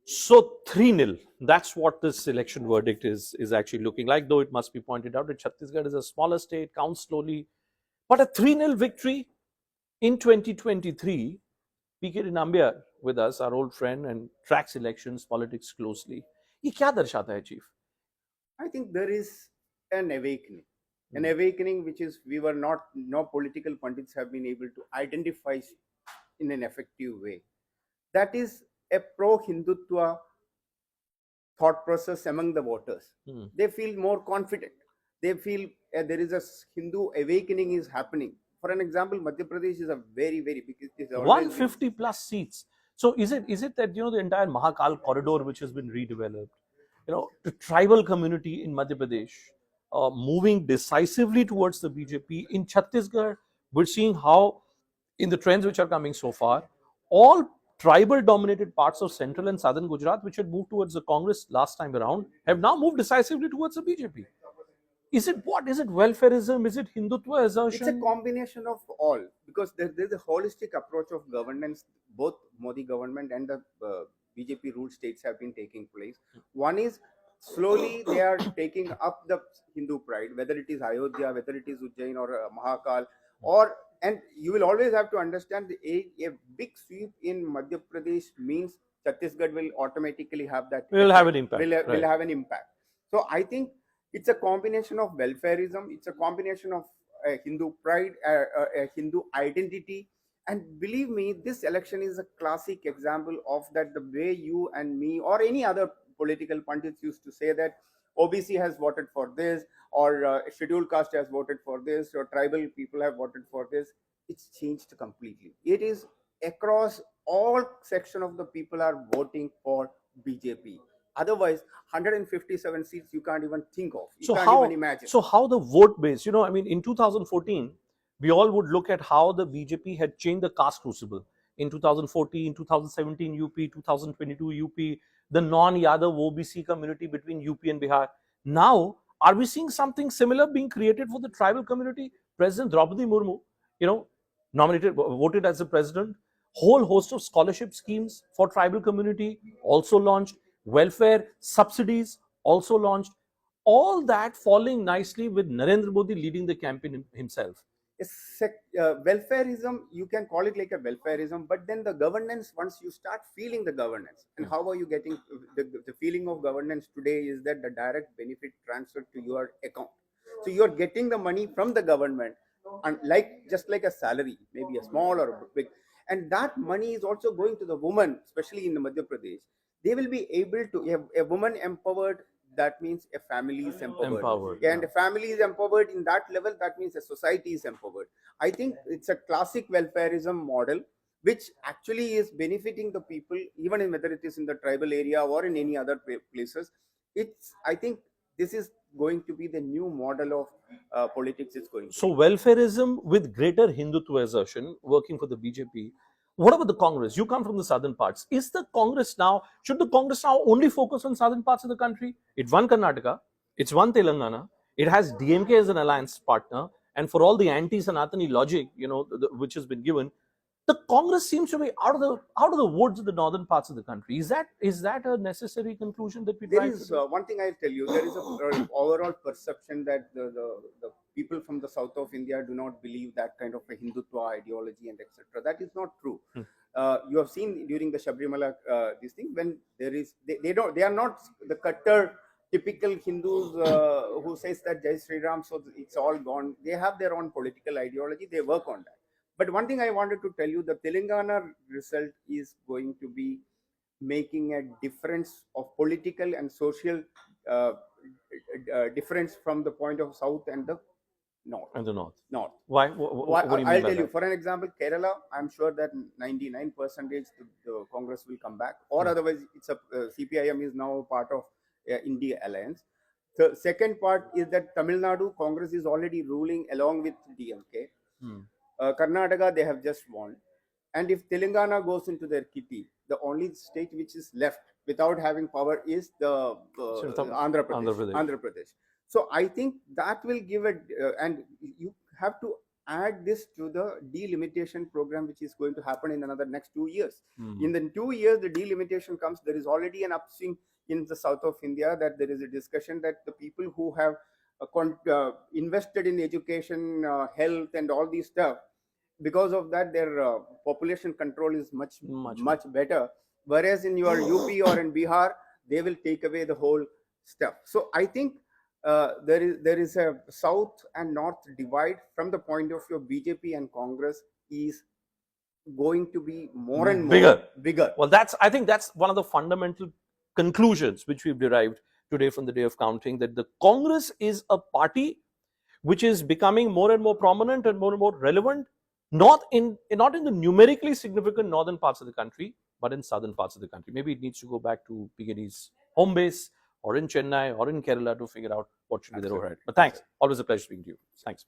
So 3-0. That's what this election verdict is actually looking like. Though it must be pointed out that Chhattisgarh is a smaller state, counts slowly, but a 3-0 victory in 2023. PKD Nambiar with us, our old friend, and tracks elections politics closely. ये क्या दर्शाता है, Chief? I think there is an awakening which is we were not, no political pundits have been able to identify in an effective way. That is a pro-Hindutva thought process among the voters. They feel more confident. They feel there is a Hindu awakening is happening. For an example, Madhya Pradesh is a very, very big. It is 150 plus seats. So is it that the entire Mahakal corridor which has been redeveloped, the tribal community in Madhya Pradesh moving decisively towards the BJP. In Chhattisgarh, we're seeing how in the trends which are coming so far, all tribal dominated parts of central and southern Gujarat, which had moved towards the Congress last time around, have now moved decisively towards the BJP. Is it what? Is it welfareism? Is it Hindutva assertion? It's a combination of all, because there's a holistic approach of governance. Both Modi government and the BJP ruled states have been taking place. One is slowly they are taking up the Hindu pride, whether it is Ayodhya, whether it is Ujjain or Mahakal, and you will always have to understand a big sweep in Madhya Pradesh means Chhattisgarh will automatically have that. Will have an impact. Will have an impact. So I think it's a combination of welfareism. It's a combination of Hindu pride, a Hindu identity. And believe me, this election is a classic example of that. The way you and me or any other political pundits used to say that OBC has voted for this, or scheduled caste has voted for this, or tribal people have voted for this. It's changed completely. It is across all section of the people are voting for BJP. Otherwise, 157 seats you can't even think of. You can't even imagine. So how the vote base? I mean, in 2014, we all would look at how the BJP had changed the caste crucible. In 2014, 2017 UP, 2022 UP, the non-Yadav OBC community between UP and Bihar. Now, are we seeing something similar being created for the tribal community? President Draupadi Murmu, voted as the president. Whole host of scholarship schemes for tribal community also launched. Welfare subsidies also launched. All that falling nicely with Narendra Modi leading the campaign himself. Welfareism, you can call it like a welfareism, but then the governance, once you start feeling the governance, and how are you getting the feeling of governance today is that the direct benefit transferred to your account. So you are getting the money from the government, and just like a salary, maybe a small or a big, and that money is also going to the woman, especially in the Madhya Pradesh. They will be able to have a woman empowered. That means a family is empowered. And a family is empowered in that level, that means a society is empowered. I think it's a classic welfareism model which actually is benefiting the people, even in whether it is in the tribal area or in any other places. I think this is going to be the new model of politics. It's going to So welfareism with greater Hindutva assertion working for the BJP. What about the Congress? You come from the southern parts. Should the Congress now only focus on southern parts of the country? It won Karnataka, it's won Telangana, it has DMK as an alliance partner, and for all the anti-Sanatani logic, which has been given, the Congress seems to be out of the woods of the northern parts of the country. Is that a necessary conclusion that we? There is one thing I'll tell you. There is an overall perception that the people from the south of India do not believe that kind of a Hindutva ideology and etc. That is not true. You have seen during the Sabrimala this thing, when there is they are not the cutter typical Hindus who says that Jai Sri Ram, so it's all gone. They have their own political ideology. They work on that. But one thing I wanted to tell you, the Telangana result is going to be making a difference of political and social difference from the point of south and the north. North. Why? What do you mean I'll tell you. For an example, Kerala, I'm sure that 99% the Congress will come back, or otherwise it's a CPIM is now part of India Alliance. The second part is that Tamil Nadu Congress is already ruling along with DMK. Karnataka, they have just won. And if Telangana goes into their kitty, the only state which is left without having power is the Andhra Pradesh. So I think that will give it, and you have to add this to the delimitation program, which is going to happen in another next 2 years. In the 2 years, the delimitation comes. There is already an upswing in the south of India, that there is a discussion that the people who have invested in education, health, and all these stuff, because of that, their population control is much better. Whereas in your UP or in Bihar, they will take away the whole stuff. So I think there is a south and north divide from the point of view of BJP and Congress is going to be more and more bigger. Well, I think that's one of the fundamental conclusions which we've derived today from the day of counting, that the Congress is a party which is becoming more and more prominent and more relevant, not in the numerically significant northern parts of the country, but in southern parts of the country. Maybe it needs to go back to PKD's home base, or in Chennai, or in Kerala, to figure out what should be their overhead. But thanks. Always a pleasure speaking to you. Thanks.